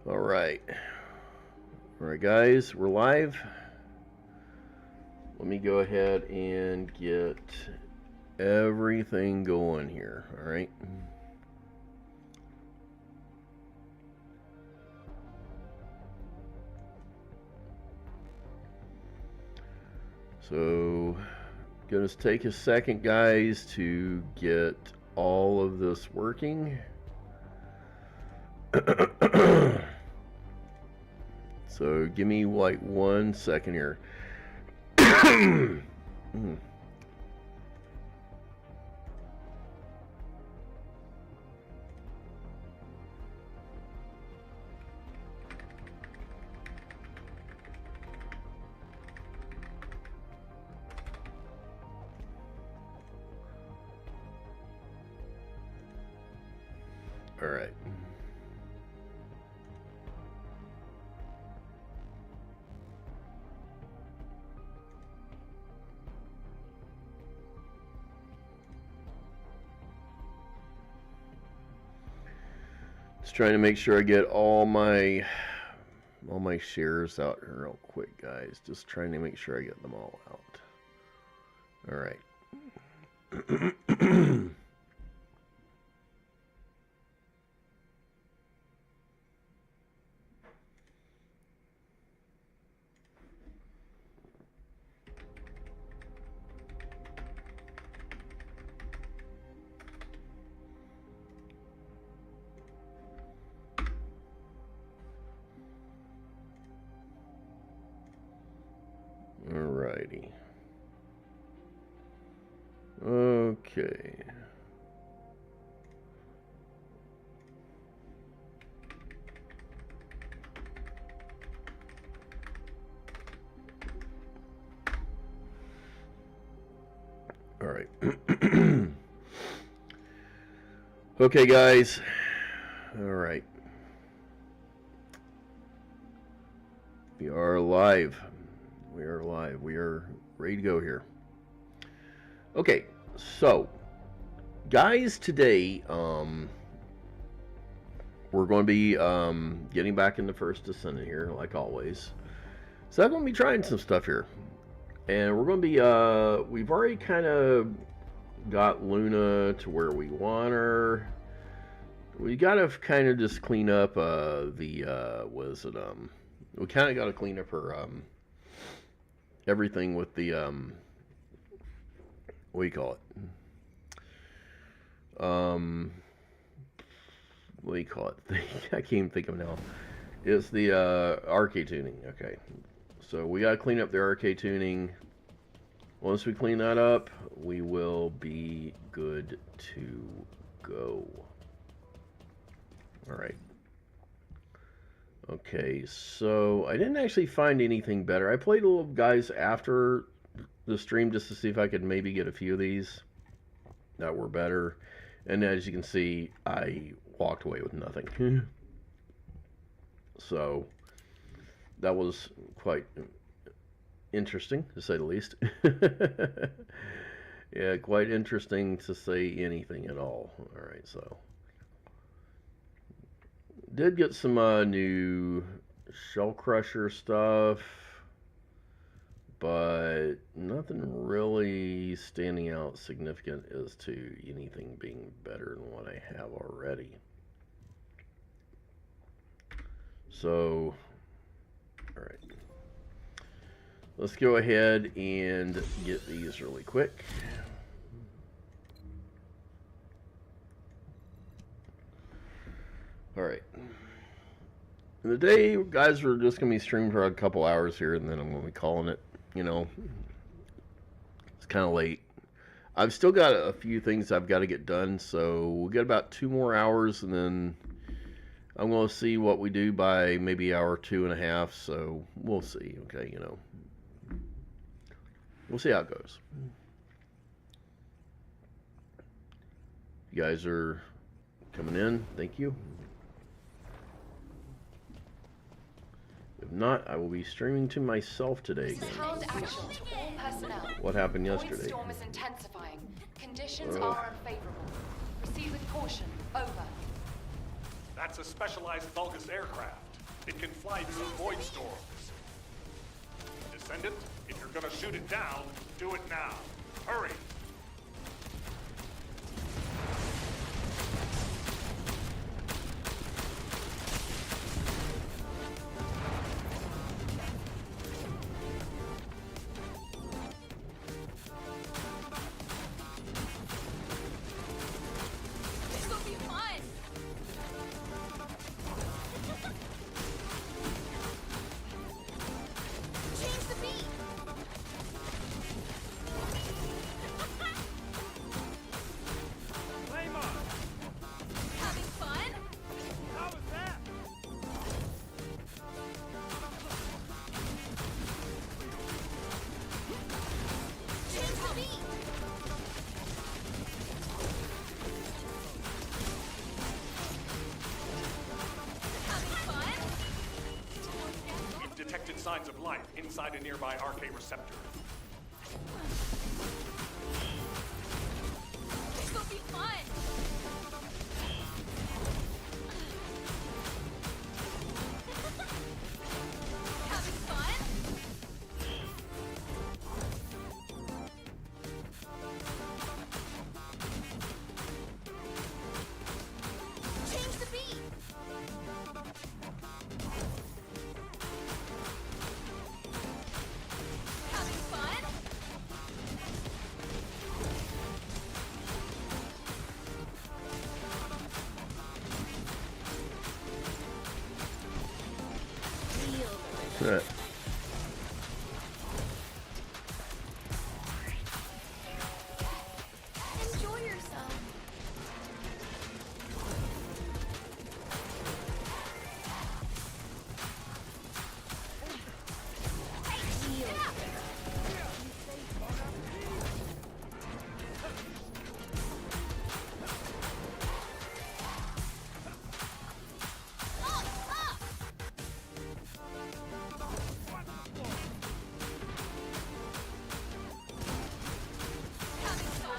All right, guys, we're live. Let me go ahead and get everything going here. All right. So, gonna take a second, guys, to get all of this working. So give me like 1 second here. All right. Just trying to make sure I get all my shares out here real quick, guys. Just trying to make sure I get them all out. All right. Alrighty. Okay. All right. Okay, guys. All right. We are live. We are live. We are ready to go here. Okay, so guys, today we're going to be getting back into first Descendant here, like always. So I'm going to be trying some stuff here, and we're going to be we've already kind of got Luna to where we want her. We got to kind of just clean up we kind of got to clean up her everything with the what do you call it? What do you call it? I can't even think of it now. It's the arcade tuning. Okay, so we gotta clean up the arcade tuning. Once we clean that up, we will be good to go. All right. Okay, so I didn't actually find anything better. I played a little, guys, after the stream just to see if I could maybe get a few of these that were better. And as you can see, I walked away with nothing. So that was quite interesting, to say the least. Yeah, quite interesting to say anything at all. All right, so did get some new Shell Crusher stuff, but nothing really standing out significant as to anything being better than what I have already. So, all right, let's go ahead and get these really quick. All right. In the day, guys, we're just going to be streaming for a couple hours here, and then I'm going to be calling it. You know, it's kind of late. I've still got a few things I've got to get done, so we'll get about 2 more hours, and then I'm going to see what we do by maybe hour 2.5, so we'll see, okay, you know. We'll see how it goes. You guys are coming in, thank you. If not, I will be streaming to myself today again. What happened yesterday? Storm is intensifying. Conditions are unfavorable. Proceed with caution. Over. That's a specialized Vulgus aircraft. It can fly through void storms. Descendant, if you're gonna shoot it down, do it now. Hurry! This will be fun. Change the beat. Flame on! Having fun? How was that? Change the beat. Having fun? It detected signs of life inside a nearby RK receptor. This will be fun. Having fun? Change the beat. Having fun? Feel the Right. Enjoy yourself. Hey, feel up! Having fun?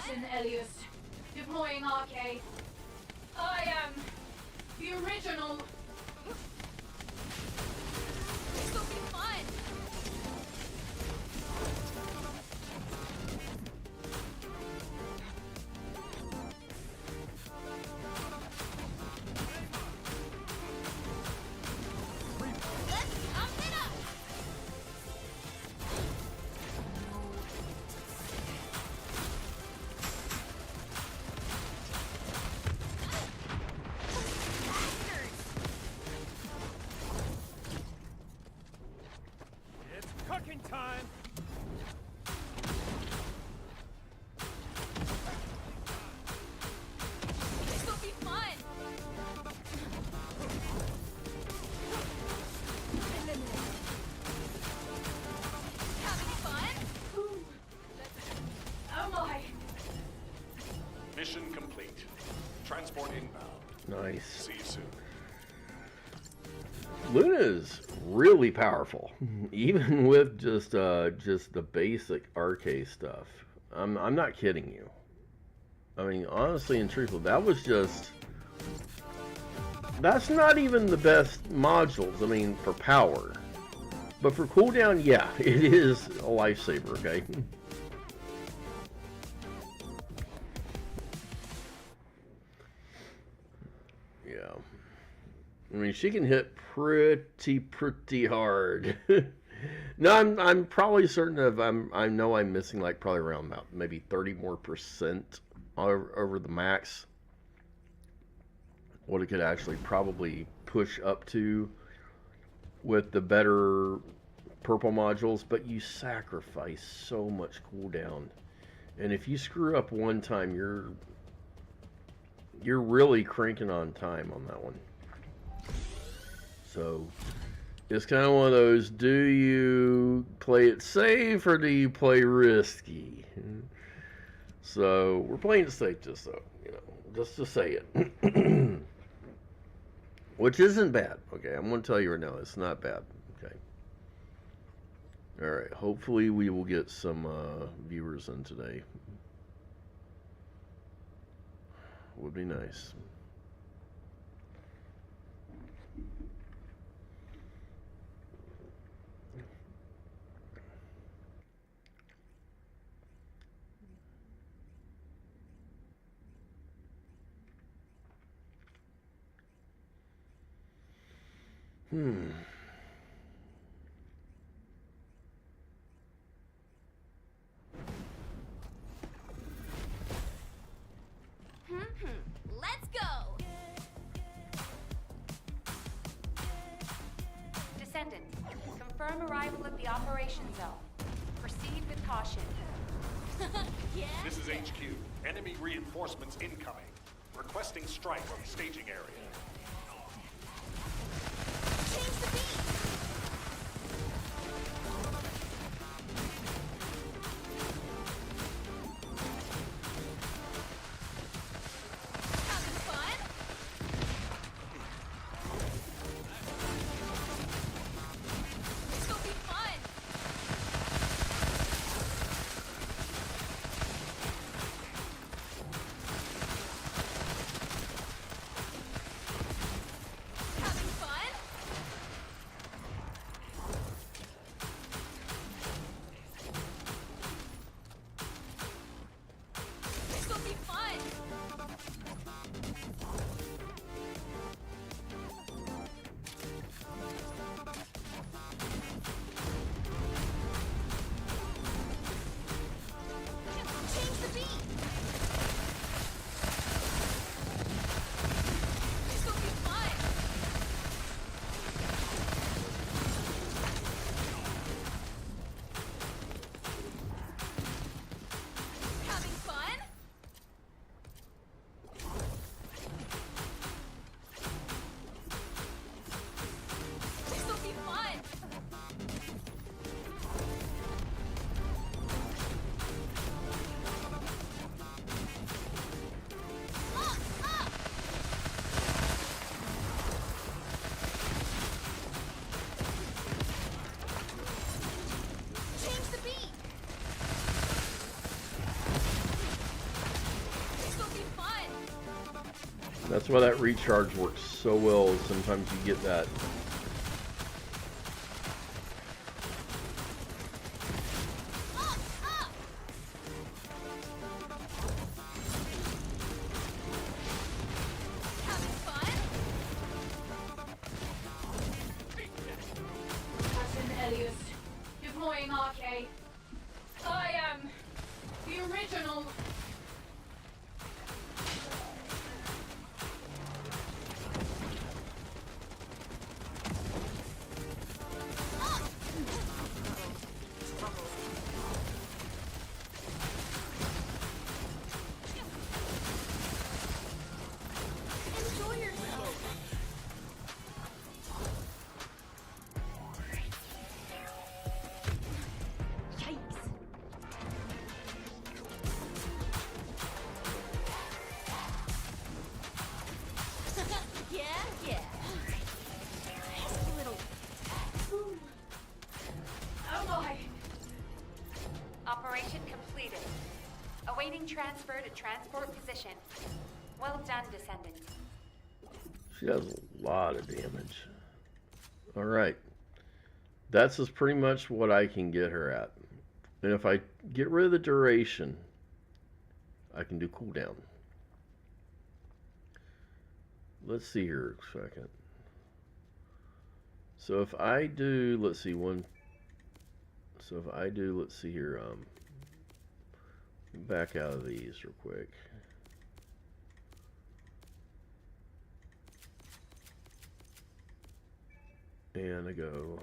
Listen, Elias. Deploying arcade. I am the original. This will be fun. Let's pump it up. Bastards. It's cooking time! This will be fun. Having fun? Ooh. Oh my. Mission complete. Transport inbound. Nice. See you soon. Luna is really powerful, even with just the basic RK stuff. I'm not kidding you. I mean, honestly and truthfully, that's not even the best modules. I mean, for power, but for cooldown, yeah, it is a lifesaver. Okay. Yeah. I mean, she can hit pretty hard. No, I'm probably certain of I know I'm missing like probably around about maybe 30 more percent over the max. What it could actually probably push up to with the better purple modules, but you sacrifice so much cooldown, and if you screw up one time, you're really cranking on time on that one. So it's kind of one of those, do you play it safe or do you play risky? So we're playing it safe, just so, you know, just to say it. Which isn't bad, okay? I'm going to tell you right now, it's not bad, okay? Alright, hopefully we will get some viewers in today. Would be nice. Let's go! Descendant, confirm arrival at the operation zone. Proceed with caution. Yeah? This is HQ. Enemy reinforcements incoming. Requesting strike on staging area. Change the beat! Having fun? This will be fun! Having fun? This will be fun! Change the beat! This will be fun! Having fun? This will be fun! Up, up! Change the beat! This will be fun! That's why that recharge works so well. Sometimes you get that. Up, up! Having fun? Captain Elias, deploying RK. I am the original. Enjoy yourself. Yikes. Yeah, yeah. Just a little. Ooh. Oh my. Operation completed. Awaiting transfer to transport position. Well done, Descendant. She has a lot of damage. All right. That's just pretty much what I can get her at. And if I get rid of the duration, I can do cooldown. Let's see here a second. So if I do, let's see, so if I do, let's see here, back out of these real quick. And I go.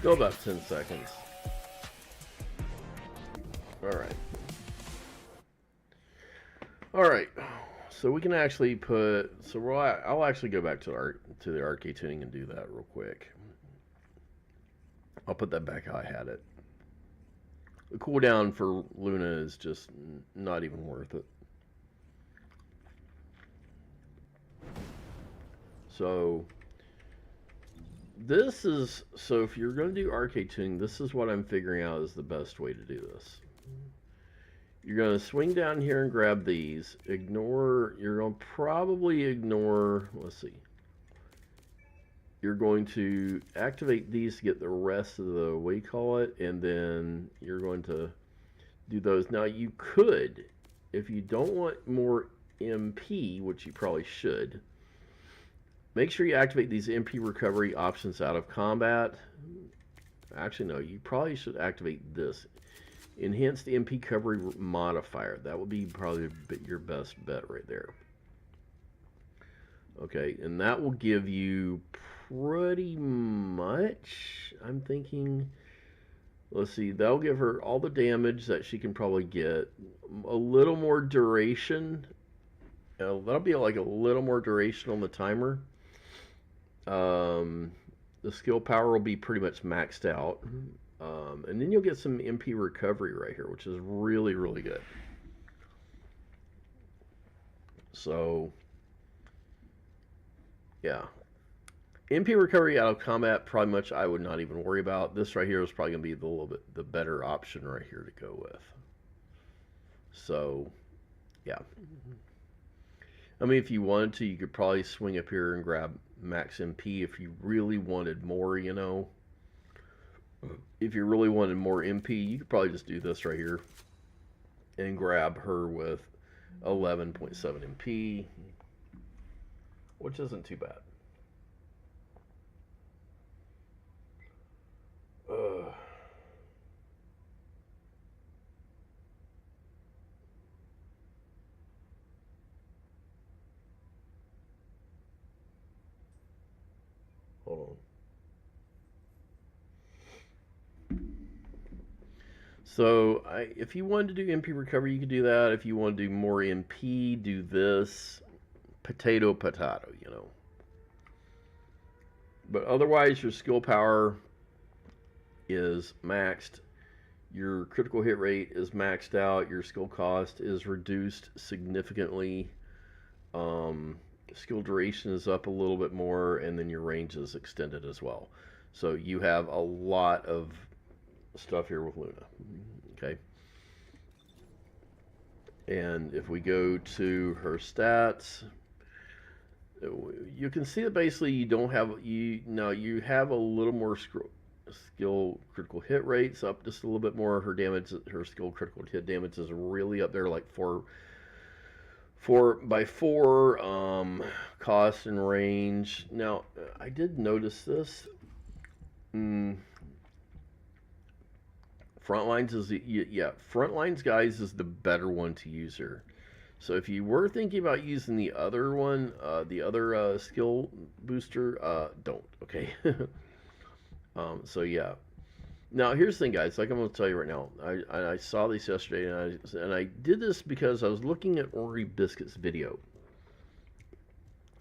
Go about 10 seconds. Alright. Alright. So we can actually put... So I'll actually go back to the arcade tuning and do that real quick. I'll put that back how I had it. The cooldown for Luna is just not even worth it. So... This is, so if you're going to do arcade tuning, this is what I'm figuring out is the best way to do this. You're going to swing down here and grab these. Ignore, you're going to probably ignore, let's see. You're going to activate these to get the rest of the, what do you call it, and then you're going to do those. Now you could, if you don't want more MP, which you probably should, make sure you activate these MP recovery options out of combat. Actually, no, you probably should activate this. Enhance the MP recovery modifier. That would be probably your best bet right there. Okay, and that will give you pretty much, I'm thinking, let's see, that'll give her all the damage that she can probably get, a little more duration. That'll be like a little more duration on the timer. The skill power will be pretty much maxed out. And then you'll get some MP recovery right here, which is really, really good. So, yeah. MP recovery out of combat, probably much I would not even worry about. This right here is probably going to be the little bit the better option right here to go with. So, yeah. I mean, if you wanted to, you could probably swing up here and grab max MP if you really wanted more, you know. If you really wanted more MP, you could probably just do this right here and grab her with 11.7 MP, which isn't too bad. Hold on. So, if you wanted to do MP recovery, you could do that. If you want to do more MP, do this. Potato, potato, you know. But otherwise, your skill power is maxed. Your critical hit rate is maxed out. Your skill cost is reduced significantly. Skill duration is up a little bit more, and then your range is extended as well. So you have a lot of stuff here with Luna. Okay. And if we go to her stats, you can see that basically you don't have, you have a little more skill critical hit rates up just a little bit more. Her damage, her skill critical hit damage is really up there, like 4x4 cost and range. Now I did notice this. Frontlines is Frontlines, guys, is the better one to use here. So if you were thinking about using the other one, the other skill booster, don't. Okay. So yeah. Now here's the thing, guys. Like I'm going to tell you right now, I saw this yesterday, and I did this because I was looking at Ori Biscuit's video,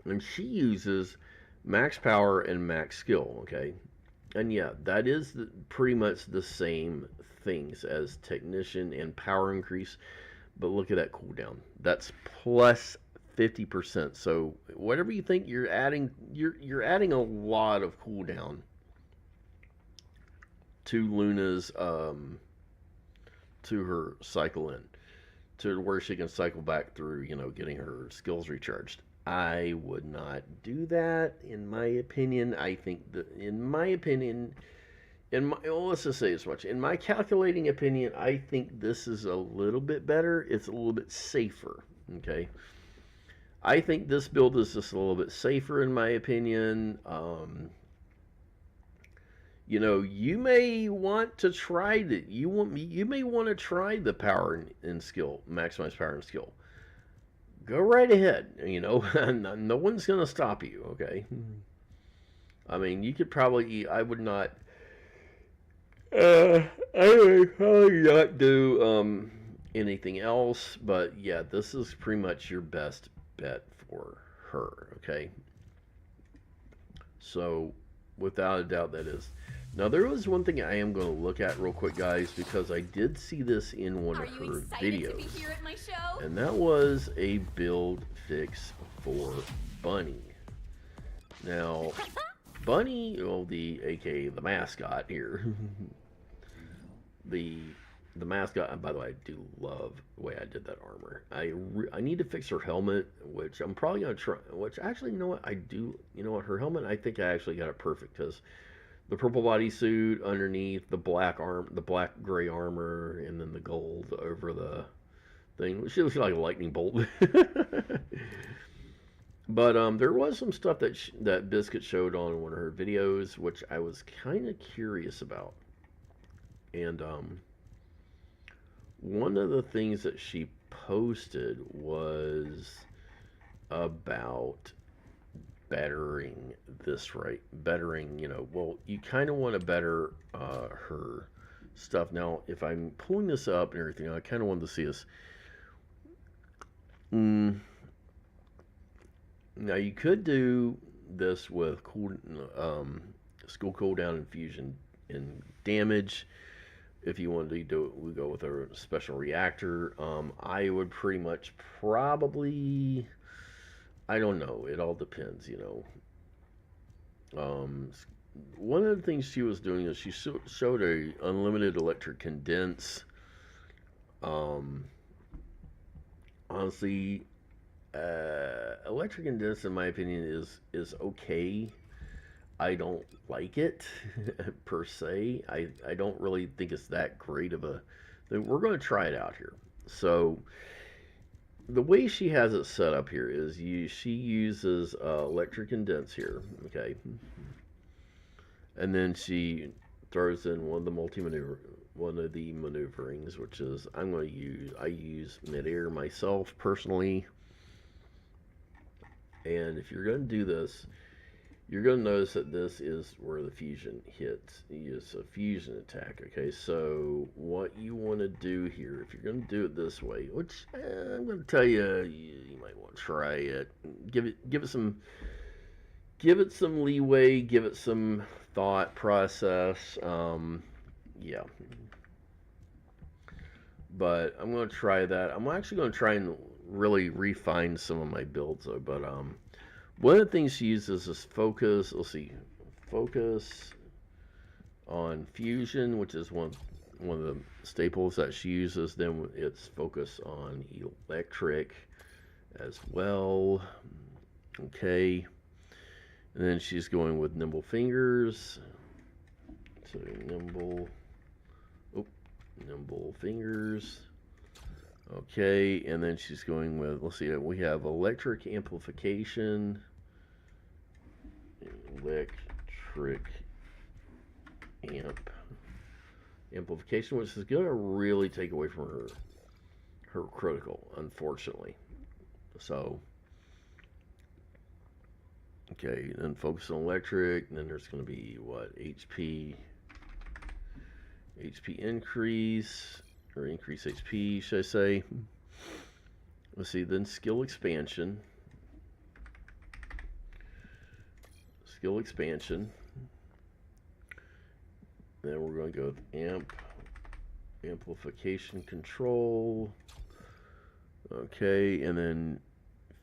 and she uses max power and max skill. Okay, and yeah, that is pretty much the same things as technician and power increase. But look at that cooldown. That's plus 50%. So whatever you think you're adding, you're adding a lot of cooldown to Luna's to her cycle in, to where she can cycle back through, you know, getting her skills recharged. I would not do that, in my opinion. I think that, in my opinion, let's just say as much. In my calculating opinion, I think this is a little bit better. It's a little bit safer. Okay. I think this build is just a little bit safer, in my opinion. You know, you may want to try that. You may want to try the power and skill, maximize power and skill. Go right ahead. You know, no one's gonna stop you. Okay. I mean, you could probably. I would not. I would probably not do anything else. But yeah, this is pretty much your best bet for her. Okay. So, without a doubt, that is. Now, there was one thing I am going to look at real quick, guys, because I did see this in one of her videos. To be here at my show? And that was a build fix for Bunny. Now, Bunny, well, aka the mascot here, the the mascot, and by the way, I do love the way I did that armor. I need to fix her helmet, which I'm probably going to try, which actually, you know what, I do, you know what, her helmet, I think I actually got it perfect, because the purple bodysuit underneath, the black gray armor, and then the gold over the thing. She looks like a lightning bolt. But there was some stuff that Biscuit showed on one of her videos, which I was kind of curious about. And one of the things that she posted was about bettering this, right? Bettering, you know, well, you kind of want to better her stuff. Now, if I'm pulling this up and everything, I kind of wanted to see this. Now, you could do this with skill cooldown and fusion and damage. If you wanted to do it, we go with a special reactor. I would pretty much probably, I don't know, it all depends, you know. One of the things she was doing is she showed a unlimited electric condense. Honestly, electric condense, in my opinion, is okay. I don't like it per se. I don't really think it's that great of a thing. We're going to try it out here. So the way she has it set up here is she uses electric condense here, okay, and then she throws in one of the maneuverings, which is I use midair myself personally. And if you're going to do this, you're going to notice that this is where the fusion hits. It's a fusion attack, okay? So what you want to do here, if you're going to do it this way, which I'm going to tell you, you might want to try it. Give it some leeway. Give it some thought process. Yeah. But I'm going to try that. I'm actually going to try and really refine some of my builds, though. But one of the things she uses is focus. Let's see, focus on fusion, which is one of the staples that she uses. Then it's focus on electric as well. Okay, and then she's going with nimble fingers. So nimble fingers. Okay, and then she's going with, let's see, we have electric amplification. Amplification, which is going to really take away from her critical, unfortunately. So, okay, then focus on electric, and then there's going to be, what, HP increase. Or increase HP, should I say. Let's see, then skill expansion. Then we're going to go with amplification control. Okay, and then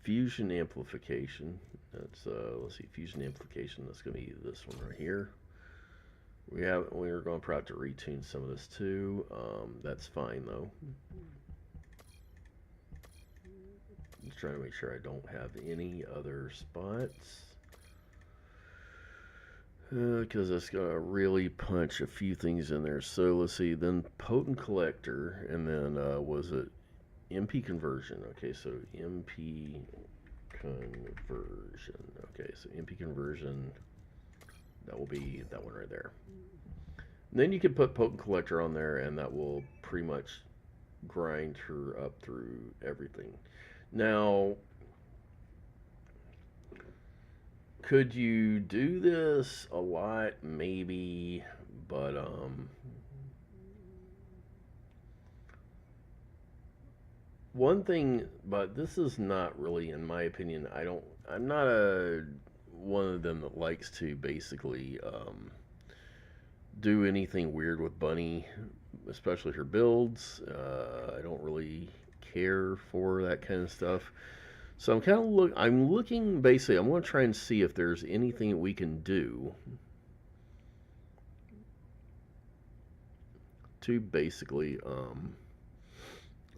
fusion amplification. That's let's see, fusion amplification. That's going to be this one right here. We're going to probably have to retune some of this too. That's fine though. Just trying to make sure I don't have any other spots. Because it's going to really punch a few things in there. So let's see, then potent collector, and then was it MP conversion? Okay, so MP conversion. Okay, so MP conversion. That will be that one right there. And then you can put potent collector on there, and that will pretty much grind her up through everything. Now, could you do this a lot? Maybe, but one thing, but this is not really, in my opinion, I'm not one of them that likes to basically do anything weird with Bunny, especially her builds. I don't really care for that kind of stuff. So I'm kind of I'm looking basically. I'm going to try and see if there's anything we can do to basically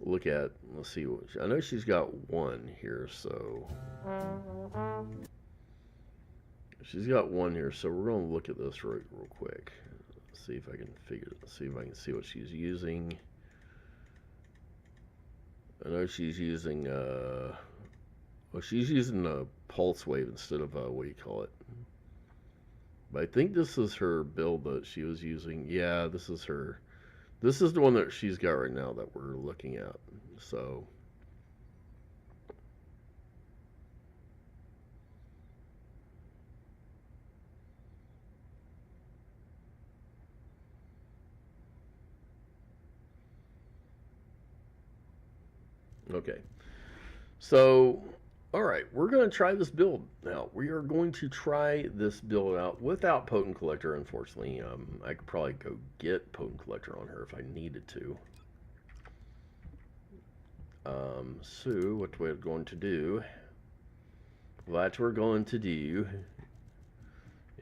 look at. Let's see. I know she's got one here, so she's got one here. So we're gonna look at this real quick. See if I can see if I can see what she's using. I know she's using well, she's using a pulse wave instead of what do you call it? But I think this is her build that she was using. Yeah, this is her. This is the one that she's got right now that we're looking at. So okay. So all right, we're going to try this build now. We are going to try this build out without Potent Collector, unfortunately. I could probably go get Potent Collector on her if I needed to. So, what we're going to do...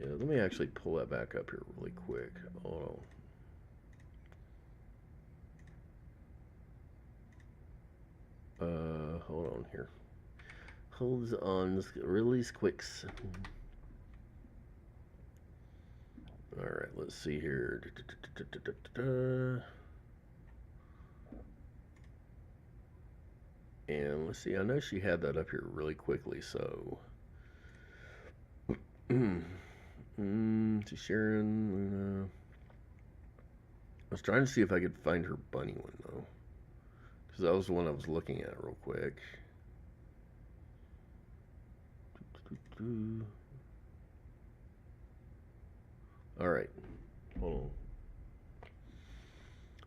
Yeah, let me actually pull that back up here really quick. Hold on. Hold on here. Hold on, release quicks. Alright, let's see here. And let's see, I know she had that up here really quickly, so. To Sharon, Luna. I was trying to see if I could find her bunny one, though. Because that was the one I was looking at real quick. Alright, hold on.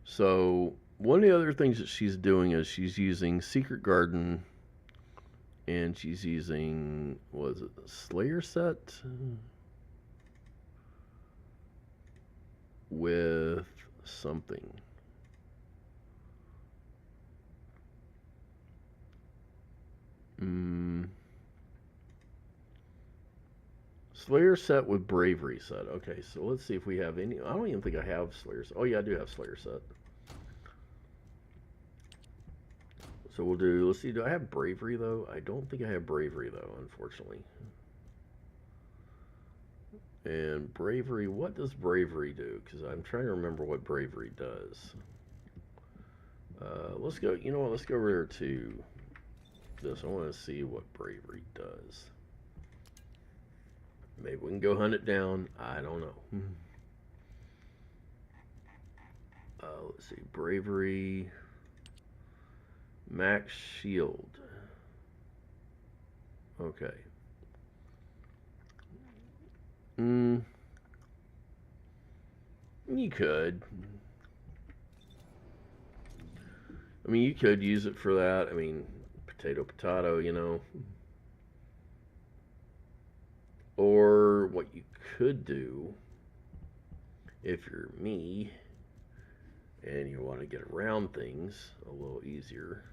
So, one of the other things that she's doing is she's using Secret Garden, and she's using, what is it, Slayer set? With something. Slayer set with Bravery set. Okay, so let's see if we have any. I don't even think I have Slayer set. Oh yeah, I do have Slayer set. So we'll do, let's see, do I have Bravery though? I don't think I have Bravery though, unfortunately. And Bravery, what does Bravery do? Because I'm trying to remember what Bravery does. Let's go, you know what, let's go over here to this. I want to see what Bravery does. Maybe we can go hunt it down. I don't know. Let's see. Bravery. Max Shield. Okay. You could. I mean, you could use it for that. I mean, potato, you know. Or what you could do, if you're me, and you want to get around things a little easier,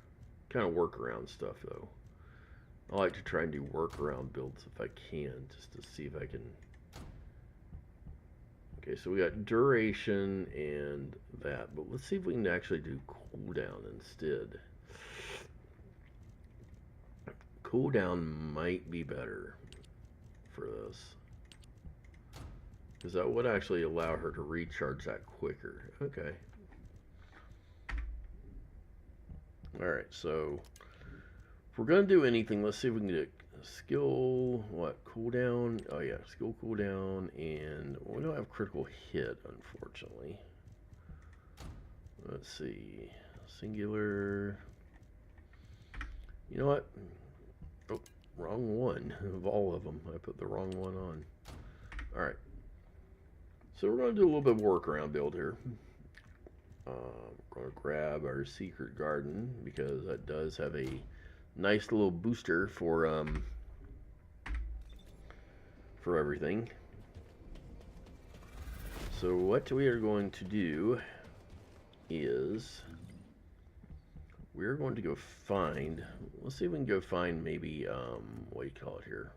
kind of workaround stuff though. I like to try and do workaround builds if I can, just to see if I can. Okay, so we got duration and that, but let's see if we can actually do cooldown instead. Cooldown might be better for this, because that would actually allow her to recharge that quicker. Okay. Alright, so if we're going to do anything, let's see if we can get skill, what, cooldown? Oh yeah, skill cooldown, and we don't have critical hit, unfortunately. Let's see, singular. You know what? Oh, wrong one of all of them. I put the wrong one on. Alright. So we're going to do a little bit of workaround build here. We're going to grab our Secret Garden, because that does have a nice little booster for everything. So what we are going to do is we're going to go find, let's see if we can go find maybe, what do you call it here?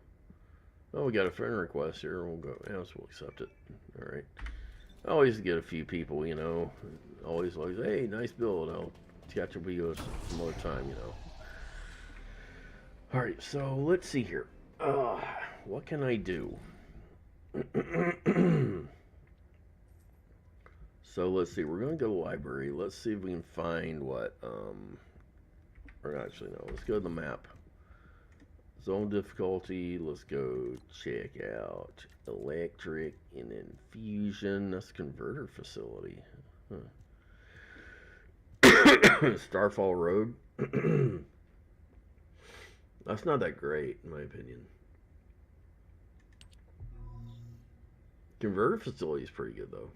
Oh, we got a friend request here. We'll go, yes, we'll accept it. Alright. I always get a few people, you know. always, hey, nice build. I'll catch up with you some other time, you know. All right, so let's see here. What can I do? So let's see. We're going to go to the library. Let's see if we can find what. Or actually, no. Let's go to the map. Zone difficulty. Let's go check out electric and then fusion. That's converter facility. Huh. Starfall Road. That's not that great, in my opinion. Converter facility is pretty good, though.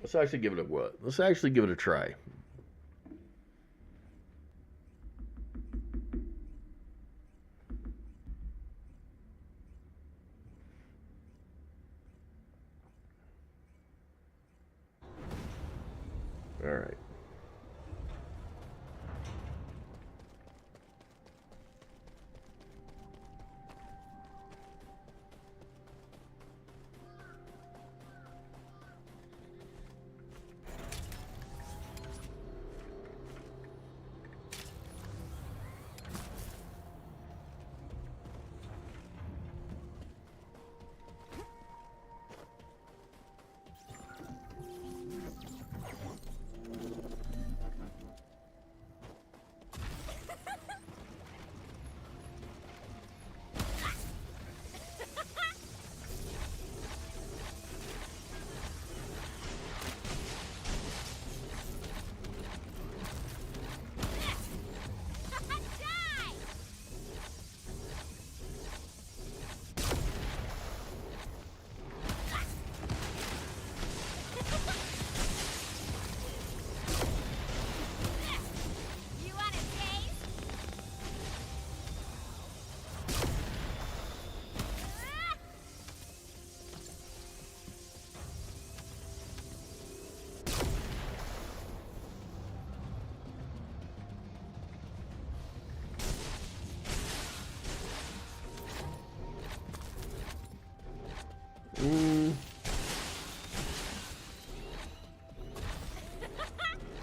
Let's actually give it a what? Let's actually give it a try. All right.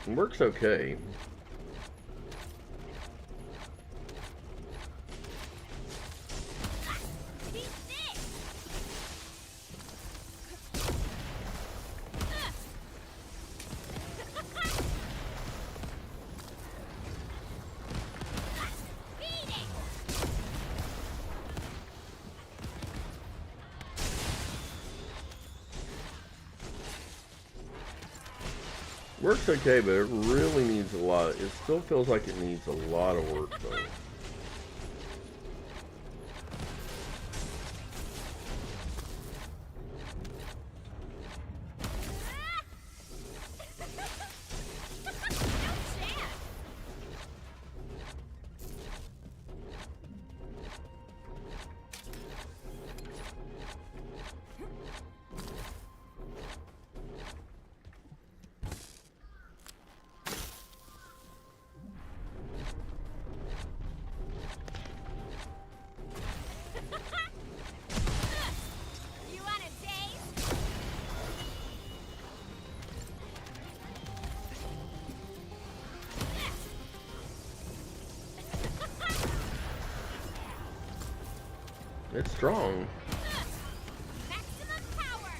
It works okay. Works okay, but it really needs a lot. It still feels like it needs a lot of work, though. It's strong. Maximum power.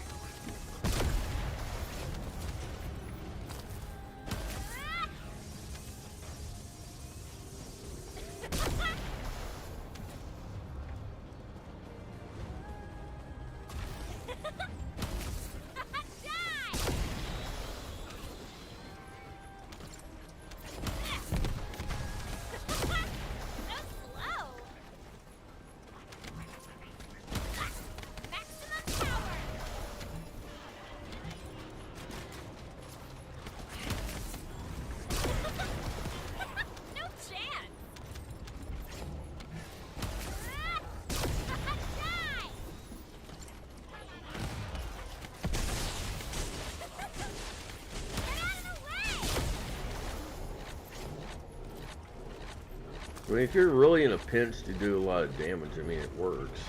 I mean, if you're really in a pinch to do a lot of damage, I mean, it works.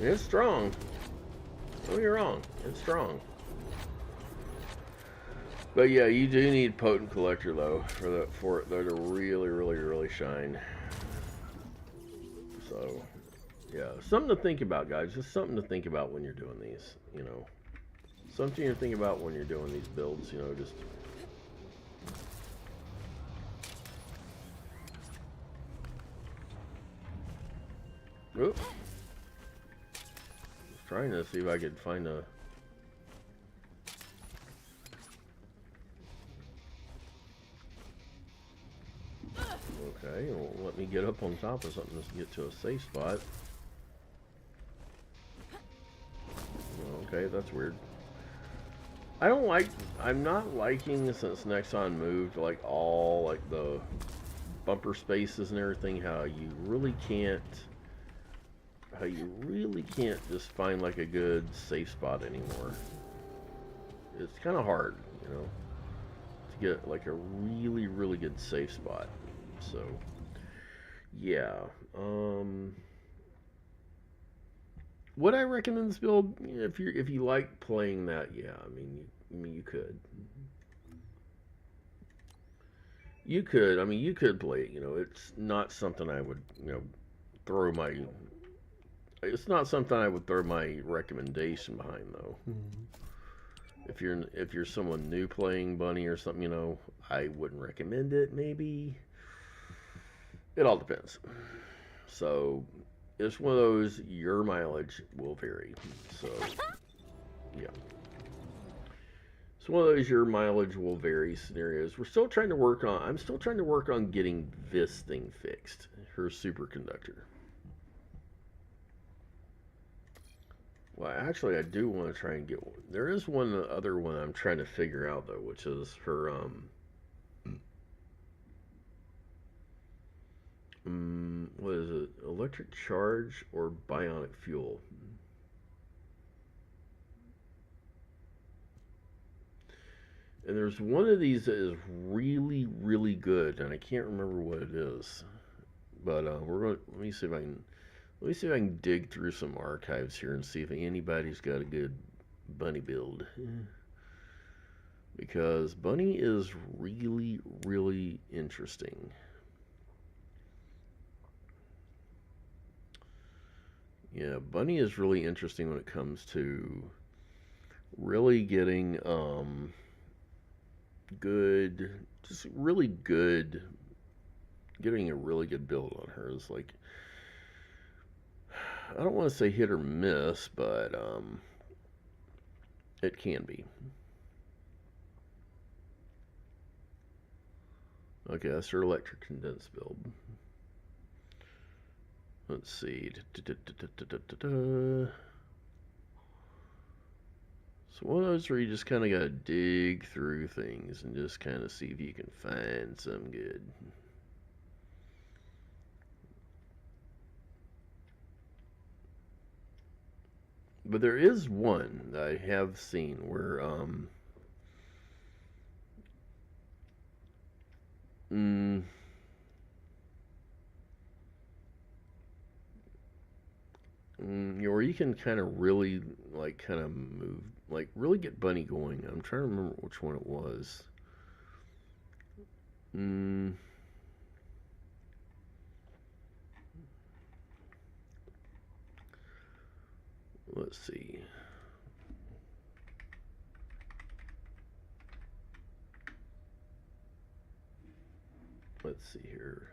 It's strong. Don't get me wrong. It's strong. But yeah, you do need potent collector though for it though to really shine. So yeah, something to think about, guys. Just something to think about when you're doing these. You know, something to think about when you're doing these builds. You know, just. Oop. I was trying to see if I could find a. Okay, well, let me get up on top of something to get to a safe spot. Okay, that's weird. I'm not liking since Nexon moved like all like the bumper spaces and everything, how you really can't just find like a good safe spot anymore. It's kind of hard, you know, to get like a really good safe spot. So yeah, would I recommend this build? If you like playing that, yeah, I mean you could. You could play it, you know. It's not something I would, you know, throw my it's not something I would throw my recommendation behind though. If you're someone new playing Bunny or something, you know, I wouldn't recommend it maybe. It all depends. So it's one of those, your mileage will vary. So yeah. It's one of those your mileage will vary scenarios. I'm still trying to work on getting this thing fixed. Her superconductor. Well, actually, I do want to try and get one. There is one other one I'm trying to figure out though, which is her what is it? Electric charge or bionic fuel? And there's one of these that is really good, and I can't remember what it is. But let me see if I can dig through some archives here and see if anybody's got a good Bunny build. Because Bunny is really interesting. Yeah, Bunny is really interesting when it comes to really getting getting a really good build on her. Is like, I don't want to say hit or miss, but it can be. Okay, that's her electric condense build. Let's see. So one of those where you just kind of got to dig through things and just kind of see if you can find some good. But there is one that I have seen where where you can kind of really like kind of move, like really get Bunny going. I'm trying to remember which one it was. Let's see. Let's see here.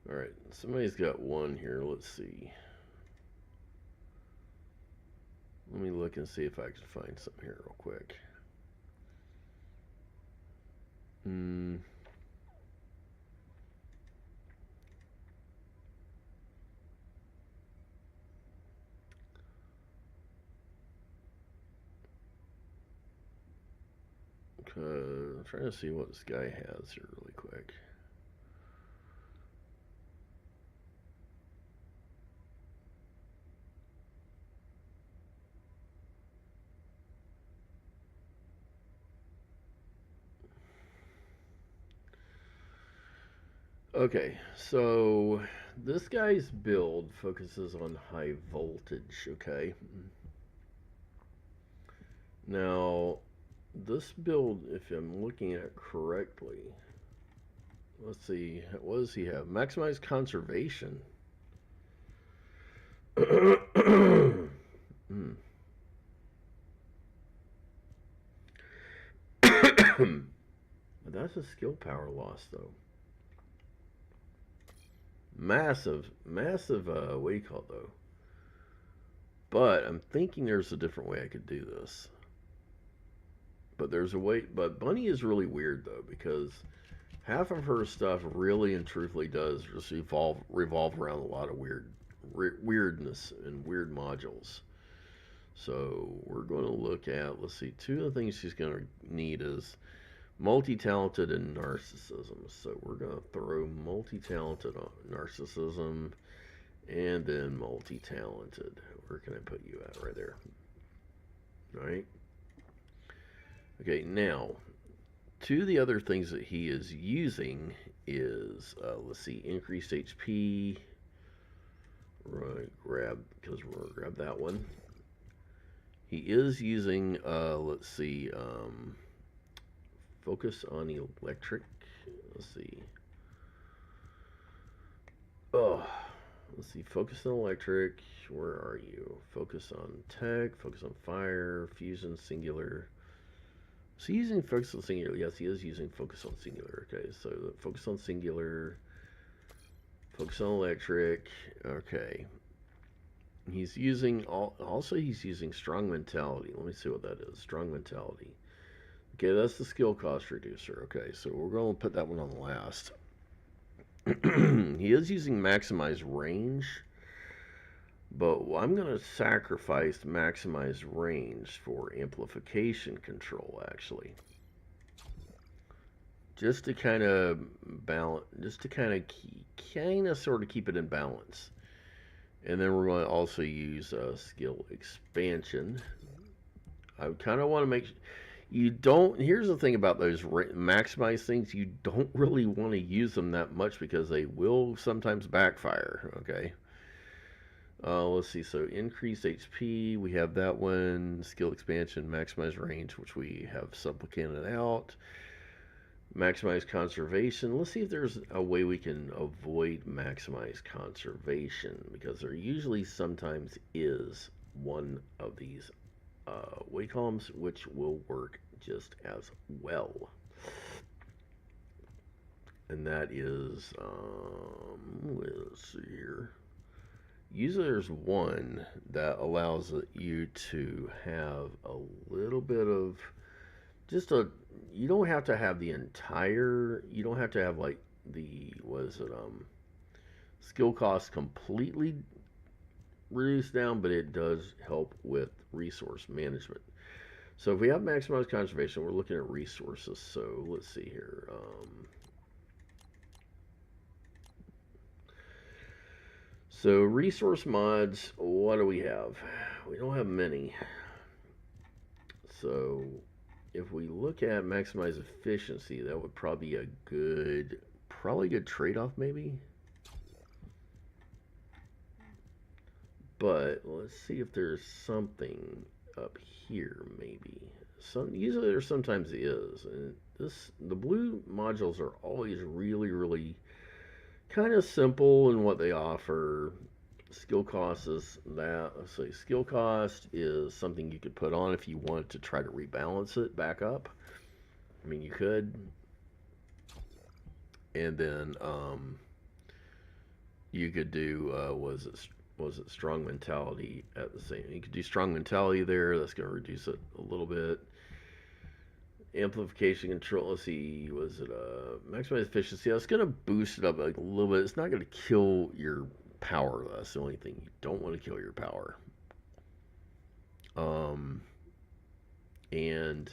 All right, somebody's got one here. Let's see. Let me look and see if I can find something here real quick. I'm trying to see what this guy has here really quick. Okay, so this guy's build focuses on high voltage, okay? Now, this build, if I'm looking at it correctly, let's see, what does he have? Maximize conservation. Hmm. But that's a skill power loss, though. Massive, what do you call it, though? But I'm thinking there's a different way I could do this. But there's a way, but Bunny is really weird, though, because half of her stuff really and truthfully does just revolve around a lot of weirdness and weird modules. So we're going to look at, let's see, two of the things she's going to need is multi-talented and narcissism. So we're going to throw multi-talented on narcissism and then multi-talented. Where can I put you at? Right there. All right. Okay, now, two of the other things that he is using is, let's see, increased HP. Right, because we're going to grab that one. He is using, let's see, focus on electric. Let's see. Oh, let's see, focus on electric. Where are you? Focus on tech, focus on fire, fusion, singular. Is he using focus on singular? Yes, he is using focus on singular. Okay, so focus on singular, focus on electric. Okay. He's using, also he's using strong mentality. Let me see what that is. Strong mentality. Okay, that's the skill cost reducer. Okay, so we're going to put that one on the last. He is using maximize range, but I'm going to sacrifice maximize range for amplification control, actually. Just to kind of balance, just to kind of sort of keep it in balance. And then we're going to also use skill expansion. I kind of want to make you don't. Here's the thing about those maximize things: you don't really want to use them that much because they will sometimes backfire. Okay. Let's see. So increase HP, we have that one. Skill expansion, maximize range, which we have supplicated out. Maximize conservation. Let's see if there's a way we can avoid maximize conservation, because there usually sometimes is one of these way columns which will work just as well. And that is, let's see here. Usually there's one that allows you to have a little bit of you don't have to have the entire, you don't have to have like the, skill cost completely reduced down, but it does help with resource management. So if we have maximized conservation, we're looking at resources. So let's see here. So resource mods, what do we have? We don't have many. So if we look at maximize efficiency, that would probably be a good trade-off maybe. But let's see if there's something up here maybe. Usually there sometimes is. And the blue modules are always really kind of simple in what they offer. Skill cost is that. Let's say skill cost is something you could put on if you wanted to try to rebalance it back up. I mean, you could. And then you could do was it strong mentality at the same. You could do strong mentality there. That's going to reduce it a little bit. Amplification control. Let's see. Was it maximize efficiency? That's going to boost it up like a little bit. It's not going to kill your power. That's the only thing. You don't want to kill your power. And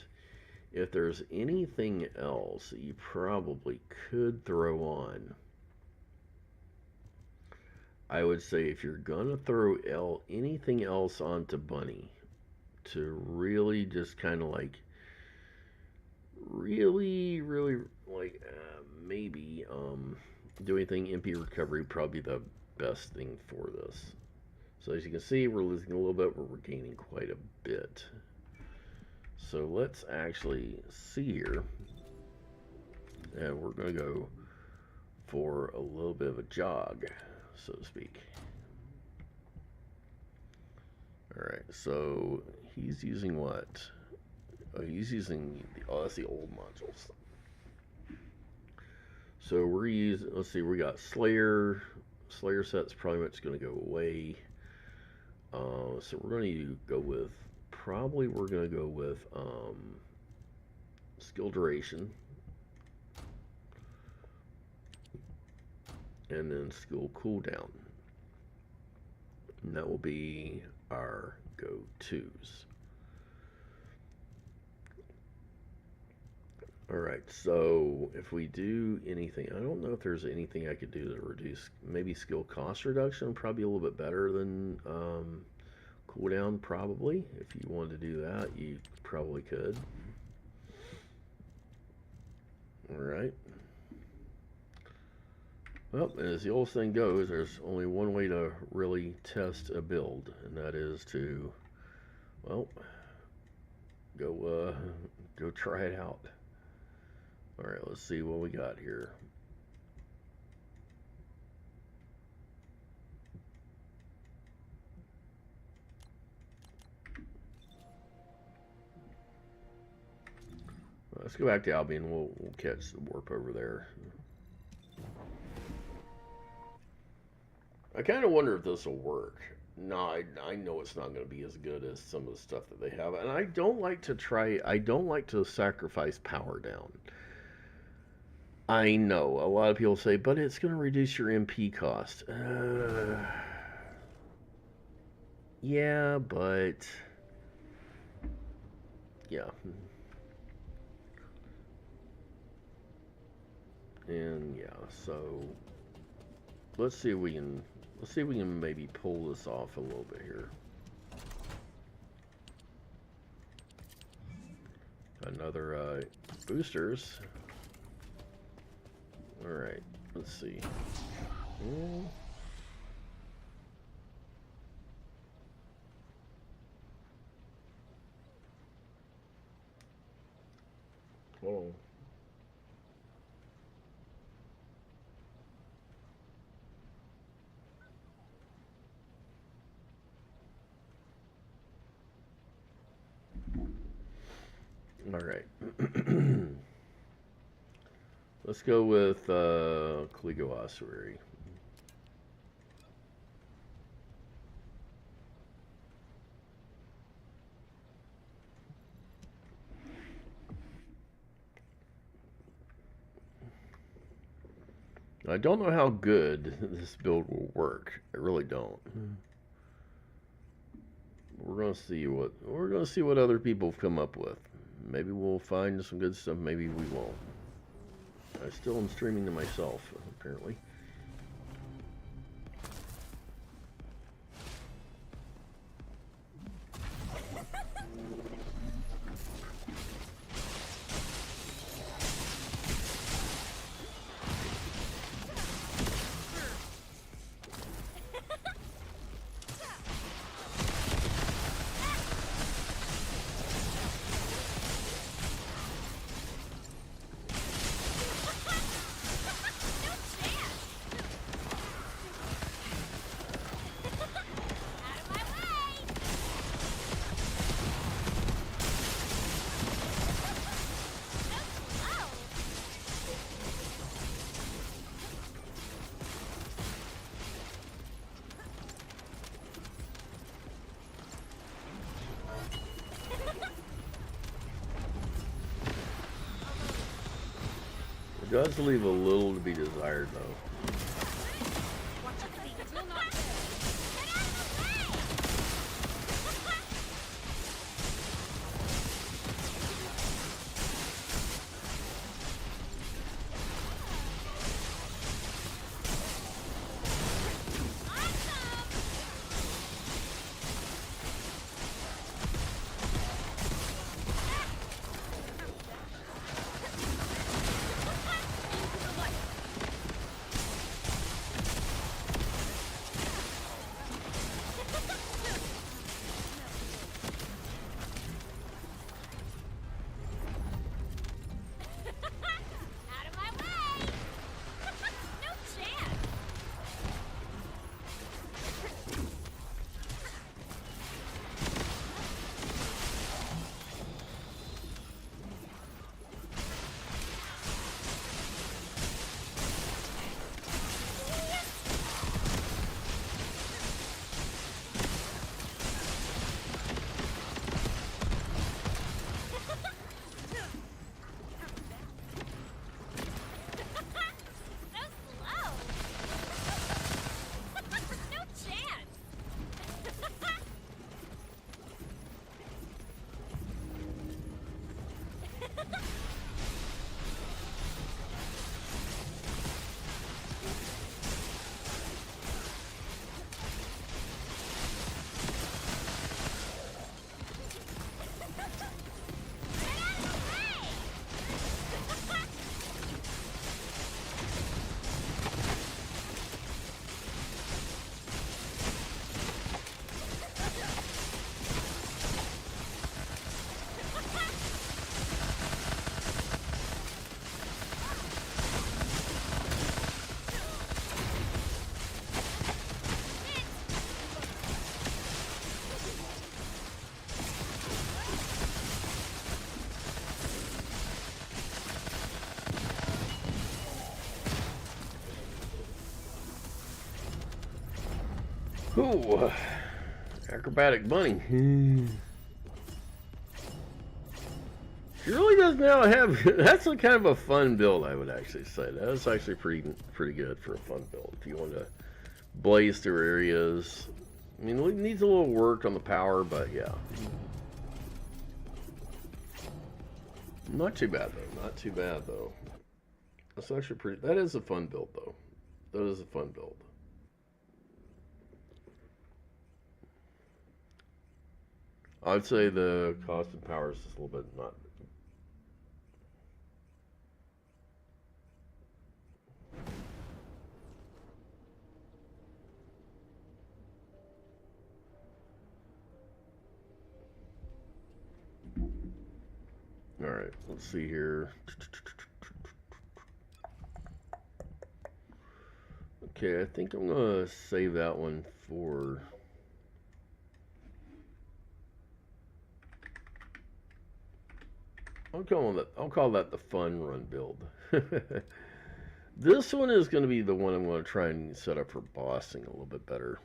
if there's anything else that you probably could throw on, I would say if you're gonna throw anything else onto Bunny to really just kind of like really like maybe do anything MP recovery, probably the best thing for this. So as you can see, we're losing a little bit, but we're gaining quite a bit. So let's actually see here, and we're going to go for a little bit of a jog, so to speak. Alright, so he's using what? Oh, he's using, that's the old modules. So we're using, let's see, we got Slayer set's probably much going to go away. So we're going to go with, skill duration, and then skill cooldown, and that will be our go-tos. Alright, so if we do anything, I don't know if there's anything I could do to reduce, maybe skill cost reduction, probably a little bit better than cooldown, probably. If you wanted to do that, you probably could. Alright. Well, as the old saying goes, there's only one way to really test a build, and that is to, well, go try it out. Alright, let's see what we got here. Let's go back to Albion. We'll catch the warp over there. I kind of wonder if this will work. No, I know it's not going to be as good as some of the stuff that they have. And I don't like to sacrifice power down. I know, a lot of people say, but it's going to reduce your MP cost. Yeah, but... yeah. And yeah, so let's see if we can maybe pull this off a little bit here. Another boosters. All right, let's see. Hold on. All right. Let's go with Kligo Ossuary. I don't know how good this build will work. I really don't. We're gonna see what other people have come up with. Maybe we'll find some good stuff. Maybe we won't. I still am streaming to myself, apparently. It does leave a little to be desired, though. Ooh, acrobatic bunny. She really does now have. That's a kind of a fun build, I would actually say. That's actually pretty good for a fun build. If you want to blaze through areas, I mean, it needs a little work on the power, but yeah, not too bad though. Not too bad though. That's actually pretty. That is a fun build though. That is a fun build. I'd say the cost of power is just a little bit not. All right, let's see here. Okay, I think I'm gonna save that one for. I'll call that the fun run build. This one is going to be the one I'm going to try and set up for bossing a little bit better.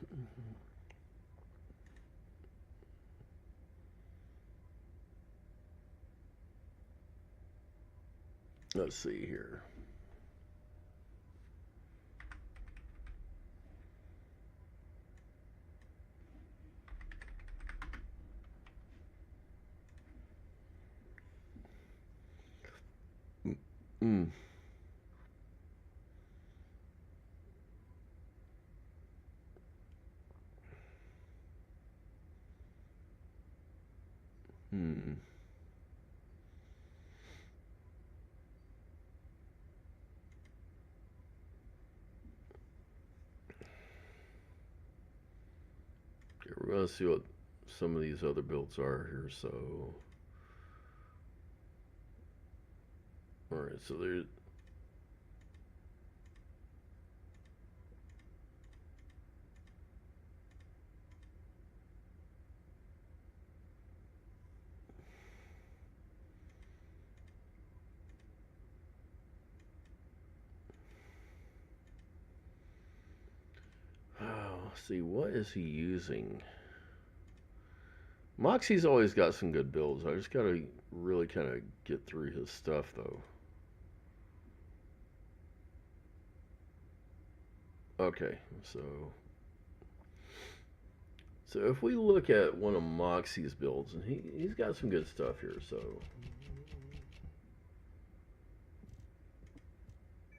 Let's see here. Mm. Hmm. Okay, we're going to see what some of these other builds are here. So, all right. So there's. See, what is he using? Moxie's always got some good builds. I just got to really kind of get through his stuff, though. Okay, so if we look at one of Moxie's builds, and he's got some good stuff here, so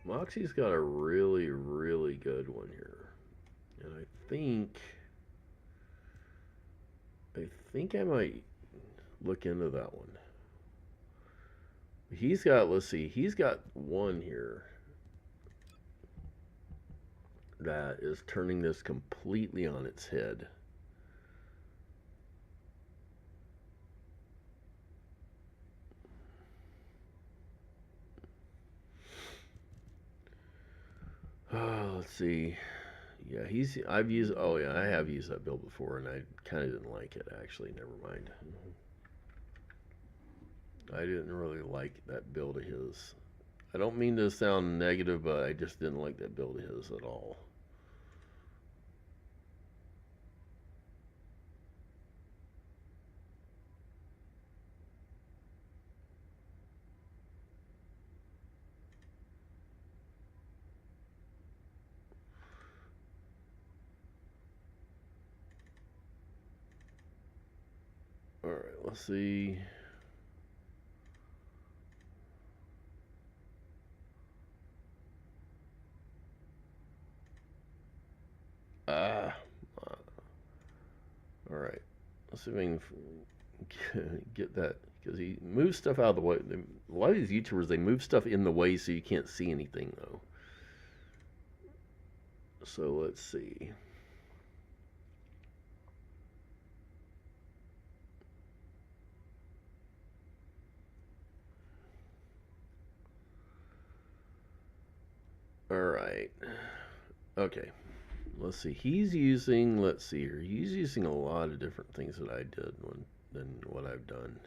Moxie's got a really, really good one here. And I think I might look into that one. He's got, let's see, he's got one here that is turning this completely on its head. Let's see. Yeah, I have used that build before, and I kind of didn't like it, actually. Never mind. I didn't really like that build of his. I don't mean to sound negative, but I just didn't like that build of his at all. All right, let's see. All right. Let's see if I can get that, because he moves stuff out of the way. A lot of these YouTubers, they move stuff in the way so you can't see anything, though. So let's see. All right. Okay. Let's see. He's using, let's see here. He's using a lot of different things that I did than what I've done.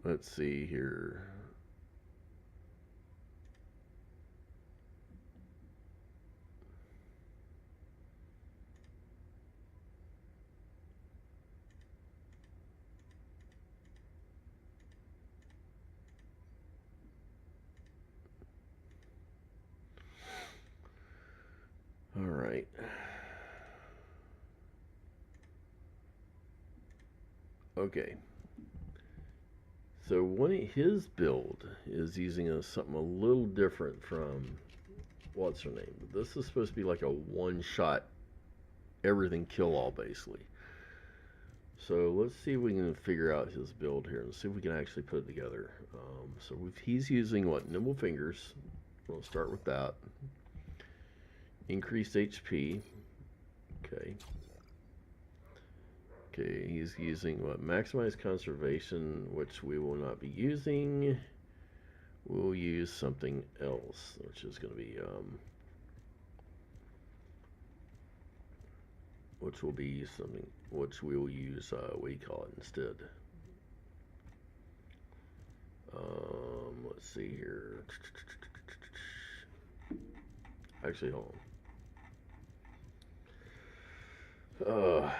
Let's see here. All right. Okay. So his build is using something a little different from what's her name. This is supposed to be like a one-shot, everything kill-all basically. So let's see if we can figure out his build here and see if we can actually put it together. He's using what? Nimble Fingers. We'll start with that. Increased HP. Okay. Okay, he's using what? Maximize Conservation, which we will not be using. We'll use something else, which is going to be, which will be something, which we will use, what do you call it instead? Let's see here. Actually, hold on.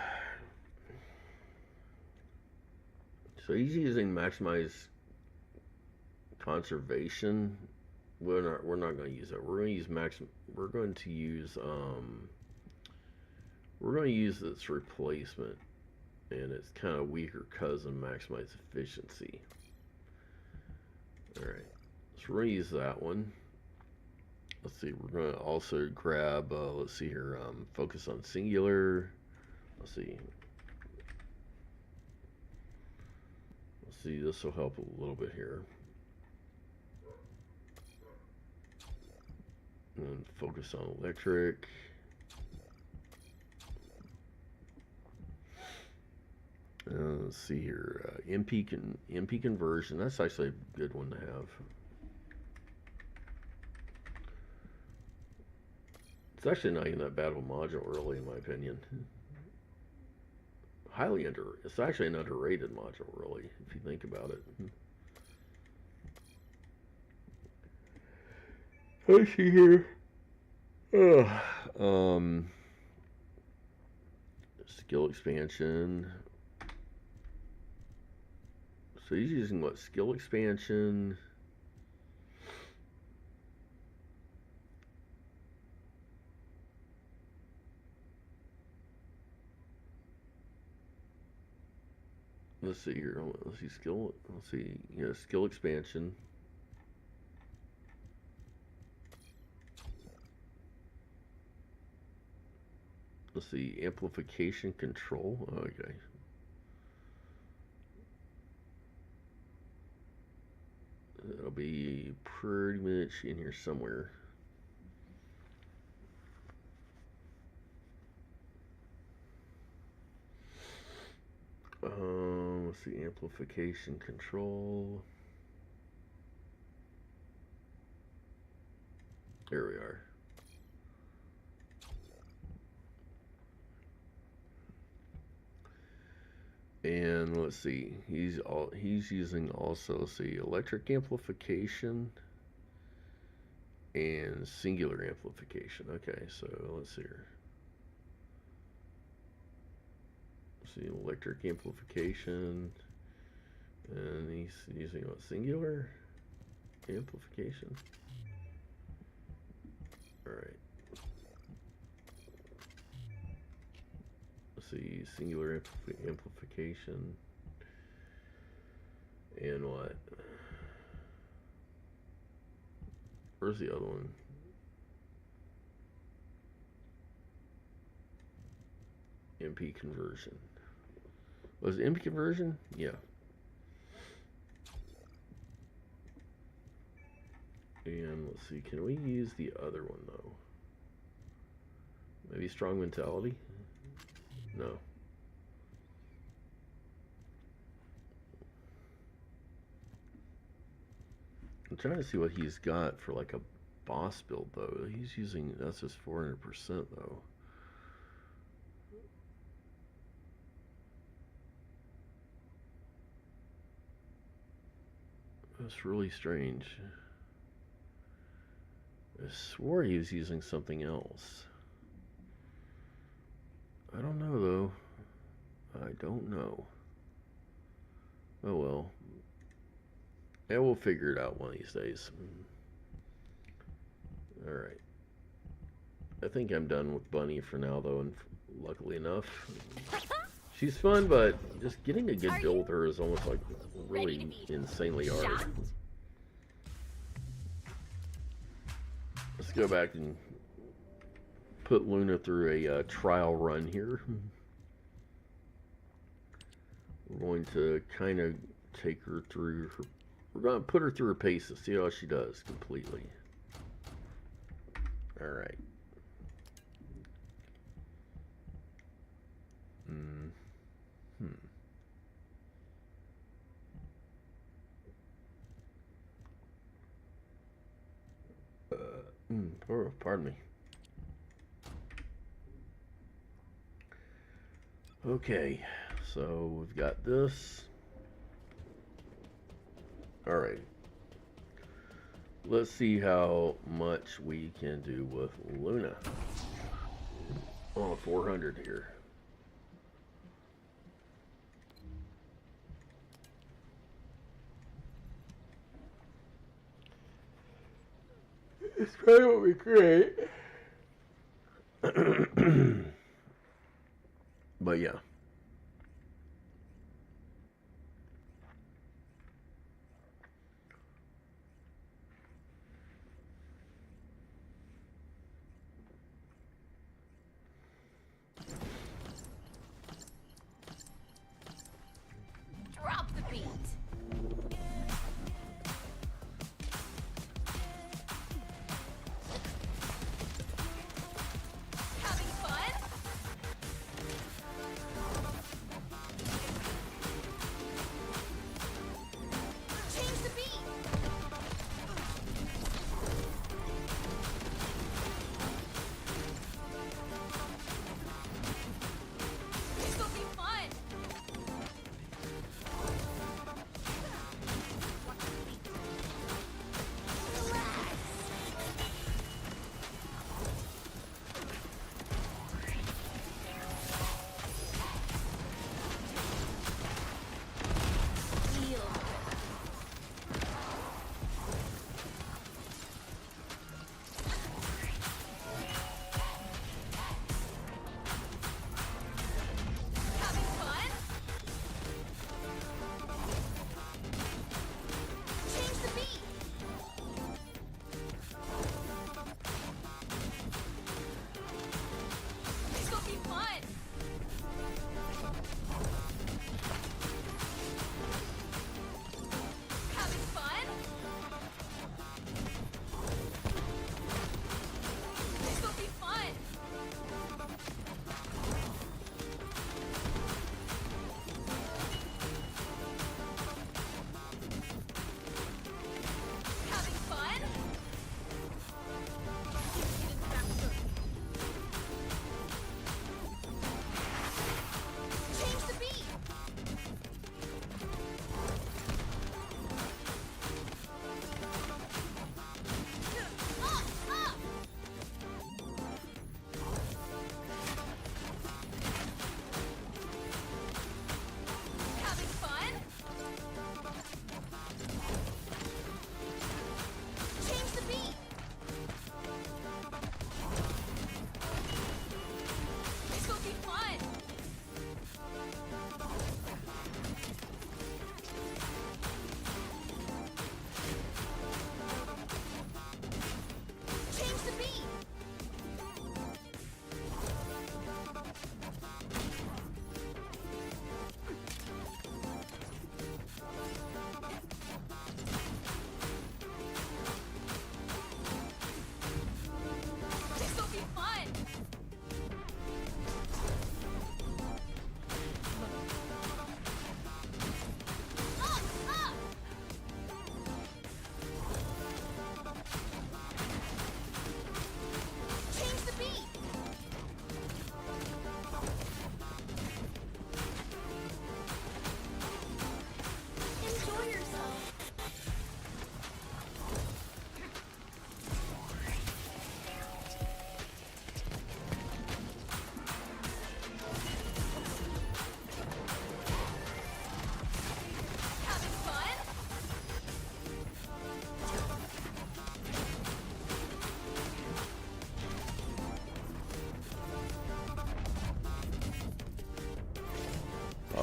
So he's using Maximize Conservation. We're not going to use that. We're going to use We're going to use this replacement, and it's kind of weaker cousin Maximize Efficiency. All right, so we're going to use that one. Let's see. We're going to also grab. Let's see here. Focus on singular. Let's see. See, this will help a little bit here. And focus on electric. Let's see here. MP conversion. That's actually a good one to have. It's actually not even that bad of a module, really, in my opinion. It's actually an underrated module, really, if you think about it. Let's see here. Skill expansion. So he's using what? Skill expansion. Let's see here. Let's see skill. Let's see. Yeah, skill expansion. Let's see. Amplification control. Okay. It'll be pretty much in here somewhere. Let's see, amplification control. There we are. And let's see, he's using also, let's see, electric amplification and singular amplification. Okay, so let's see here. See, electric amplification, and he's using what, singular amplification. All right. Let's see, singular amplification, and what? Where's the other one? MP conversion. Was it MP conversion? Yeah. And let's see, can we use the other one though? Maybe strong mentality? No. I'm trying to see what he's got for like a boss build though. He's using, that's just 400% though. That's really strange. I swore he was using something else. I don't know though. I don't know. Oh well. Yeah, we'll figure it out one of these days. Alright. I think I'm done with Bunny for now though, and luckily enough. She's fun, but just getting a good build with her is almost like really insanely hard. Let's go back and put Luna through a trial run here. We're going to kind of take her through her, we're going to put her through her paces, see how she does completely. Alright. Pardon me. Okay, so we've got this. Alright. Let's see how much we can do with Luna on 400 here. It's probably what we create. But yeah. Drop the beat. Having fun?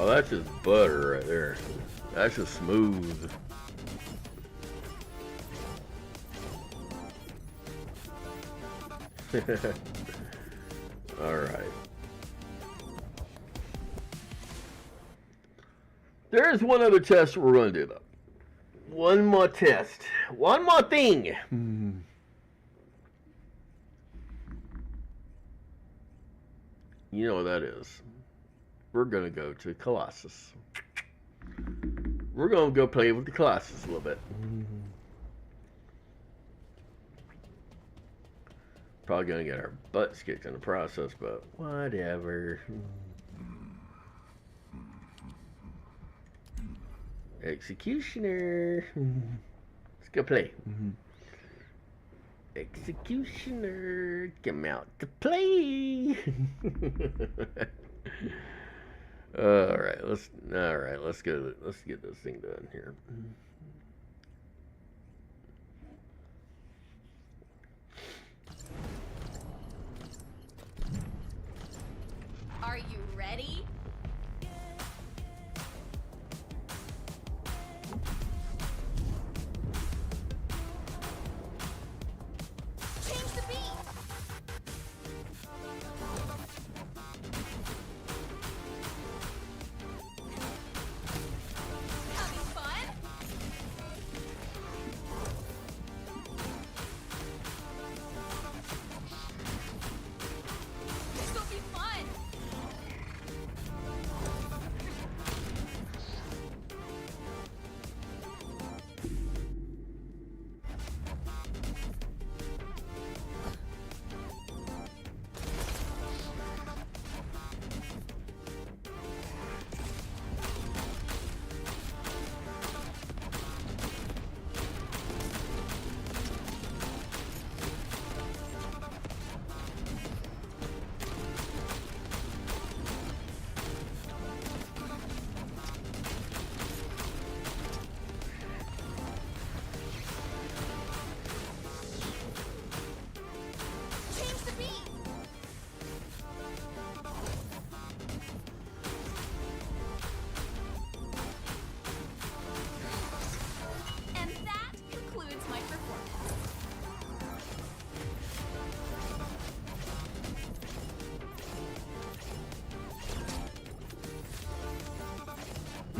Oh, that's just butter right there. That's just smooth. All right. There's one other test we're going to do, though. One more test. One more thing. You know what that is. We're going to go to Colossus. We're going to go play with the Colossus a little bit. Probably going to get our butts kicked in the process, but whatever. Executioner. Let's go play. Executioner, come out to play. All right, let's go. Let's get this thing done here. Are you ready? Change the beat. Having fun? This will be fun. Change the beat. And that concludes my performance.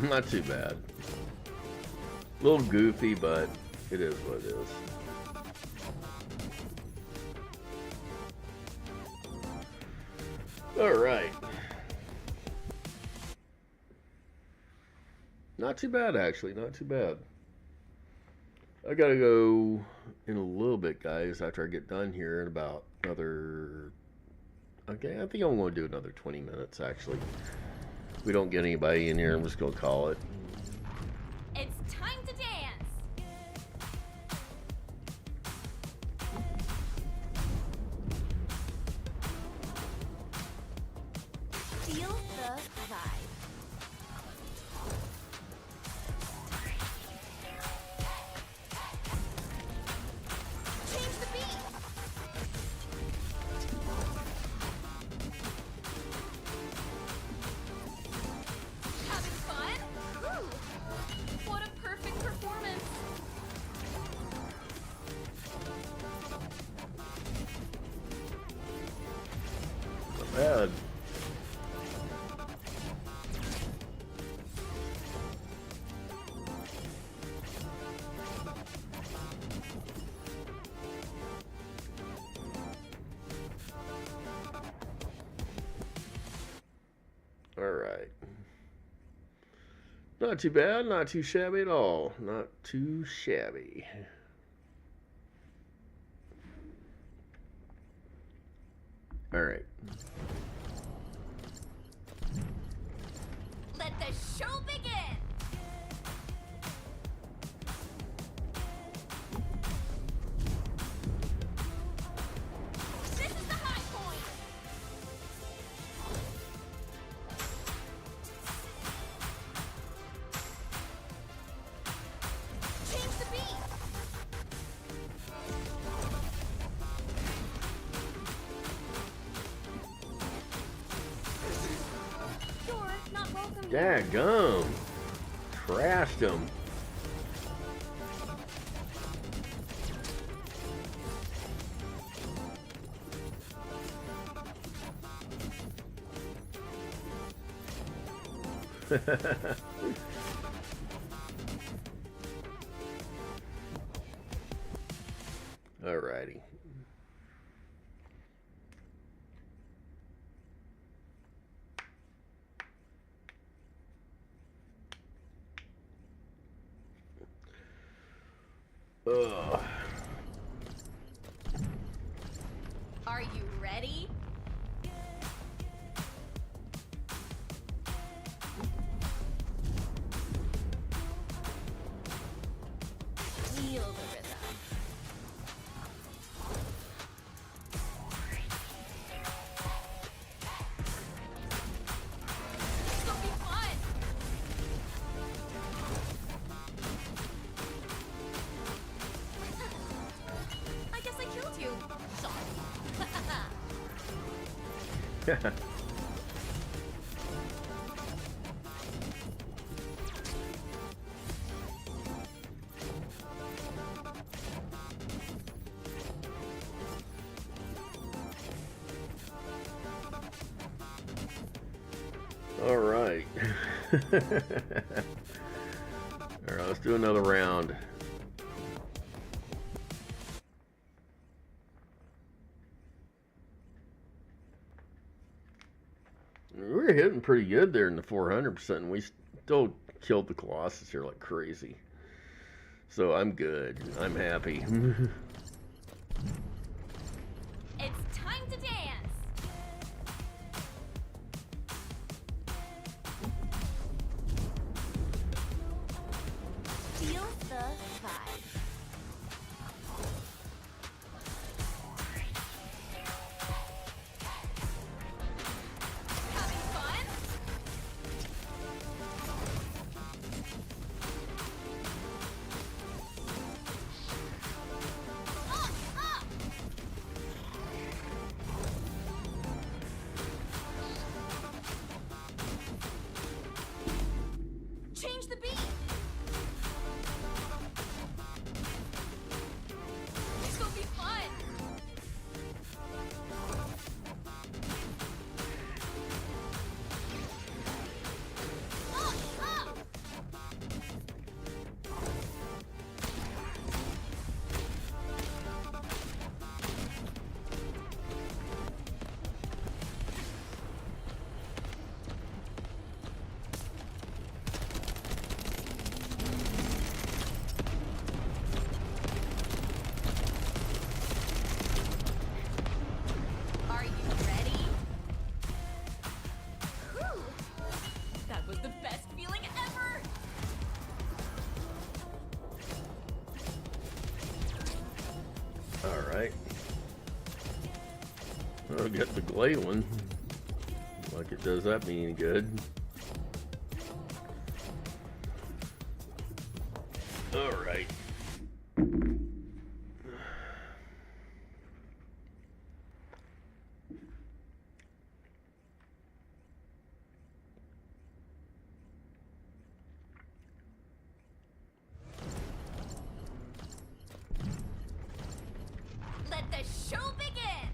Not too bad. A little goofy, but it is what it is. All right. Not too bad, actually. Not too bad. I gotta go in a little bit, guys, after I get done here in about another... Okay, I think I'm going to do another 20 minutes, actually. If we don't get anybody in here, I'm just going to call it. It's time to dance. Feel the vibe. Change the beat. Having fun? Woo! What a perfect performance. Not bad. All right. Not too bad, not too shabby at all. Not too shabby. All right. Let the show begin. This is the high point. Change the beat. You're not welcome Daggum. Trashed him. Alrighty. Ugh. Are you ready? Feel the rhythm. This will be fun. I guess I killed you. Sorry. All right. All right, let's do another round. We were hitting pretty good there in the 400%, and we still killed the Colossus here like crazy. So I'm good. I'm happy. It's time to dance. Feel the vibe. Having fun? Up, up. Change the beat. This will be fun. Up, up. Are you ready? Whew. That was the best feeling ever. All right. I'll get the glay one. Like it does that me any good. All right. Let the show begin.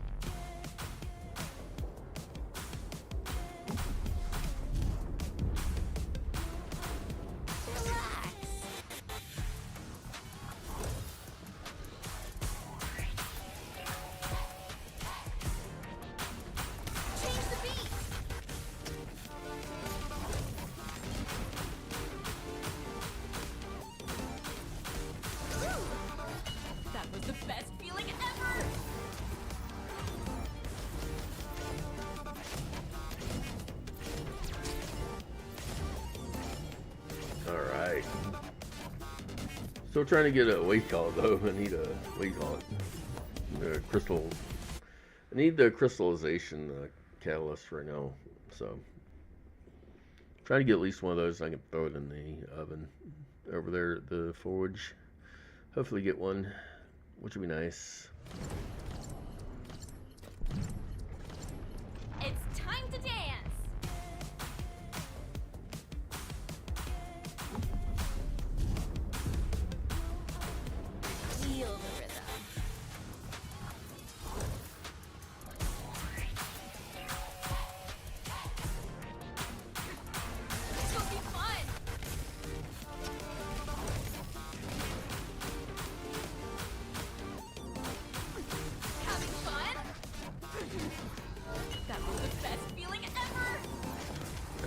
Relax. Change the beat. Whew. That was the best feeling ever. All right. Still trying to get a weight call though. I need a weight call. The crystal. I need the crystallization catalyst right now. So trying to get at least one of those. I can throw it in the oven over there at the forge. Hopefully get one, which would be nice. It's time to dance.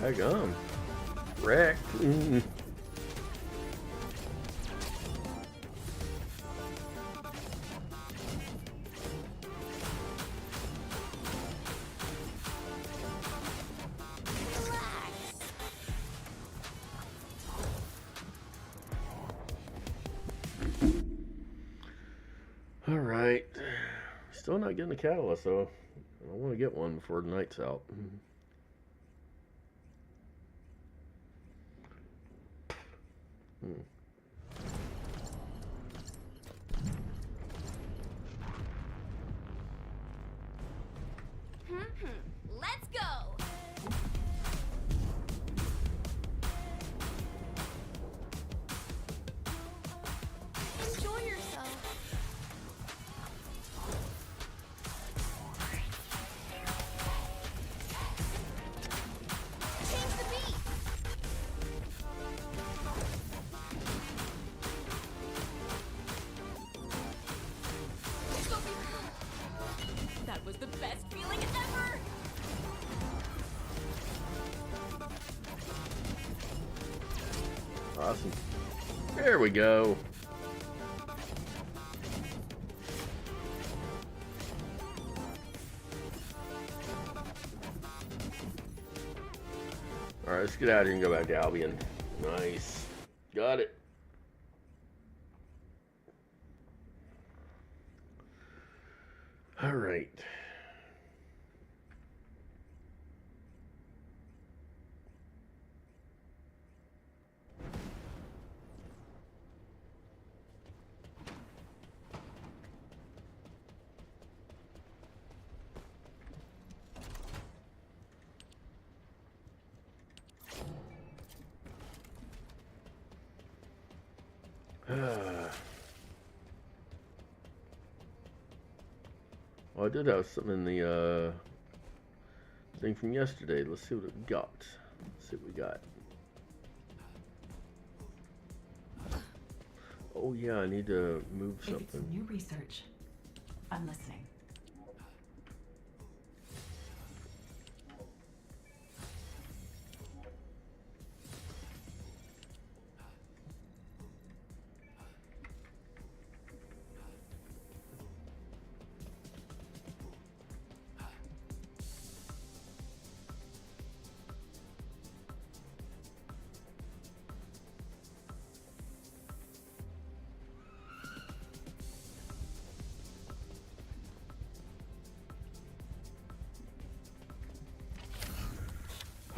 Daggum. Wrecked. Alright. Still not getting the catalyst, though. I want to get one before the night's out. Let's go. Enjoy yourself. Change the beat. That was the best feeling ever. Awesome. There we go. Alright, let's get out of here and go back to Albion. Nice. Got it. Alright. Well, I did have something in the thing from yesterday. Let's see what we got. Let's see what we got. Oh yeah, I need to move If it's something. new research, I'm listening.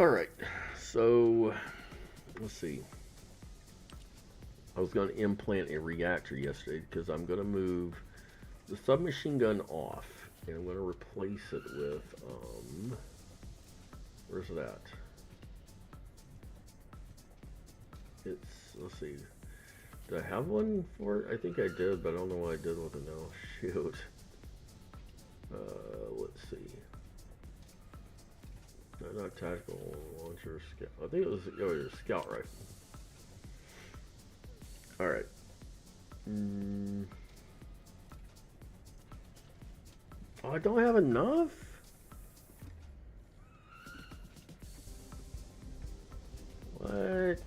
Alright, so let's see. I was going to implant a reactor yesterday because I'm going to move the submachine gun off and I'm going to replace it with, where's it at? It's, let's see. Did I have one for it? I think I did, but I don't know what I did with it now. Shoot. Let's see. No, not tactical launcher, scout. I think it was a scout rifle. Alright. Oh, I don't have enough? What?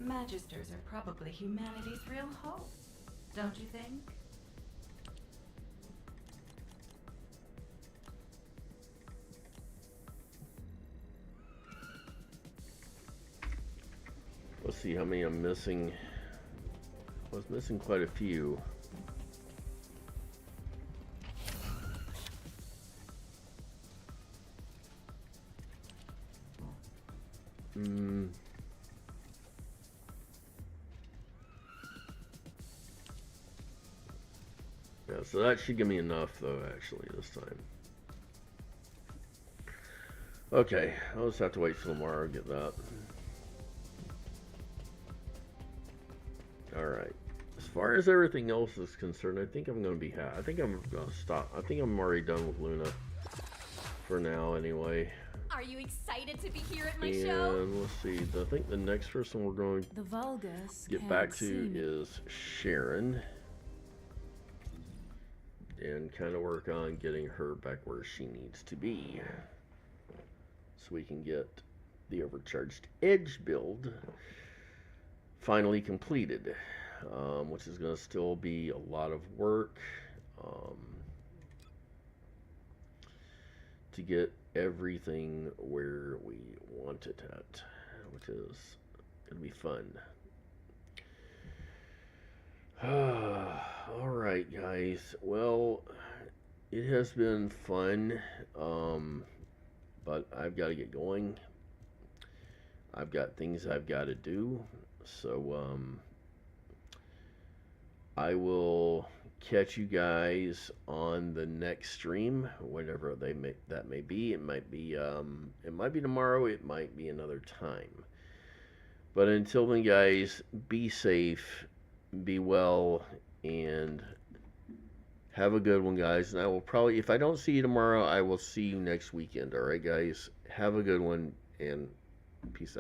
Magisters are probably humanity's real hope, don't you think? Let's see how many I'm missing. I was missing quite a few. Yeah, so that should give me enough though, actually, this time. Okay, I'll just have to wait till tomorrow to get that. Alright. As far as everything else is concerned, I think I'm going to be I think I'm going to stop. I think I'm already done with Luna. For now, anyway. Are you excited to be here at my And show? let's see. I think the next person we're going to The Vulgus get back to is Sharon. and kind of work on getting her back where she needs to be, so we can get the overcharged edge build finally completed, which is going to still be a lot of work to get everything where we want it at, which is going to be fun. All right, guys. Well, it has been fun, but I've got to get going. I've got things I've got to do, so I will catch you guys on the next stream, whatever that may be. It might be tomorrow. It might be another time. But until then, guys, be safe, be well, and have a good one, guys. And I will probably, if I don't see you tomorrow, I will see you next weekend. All right, guys, have a good one, and peace out.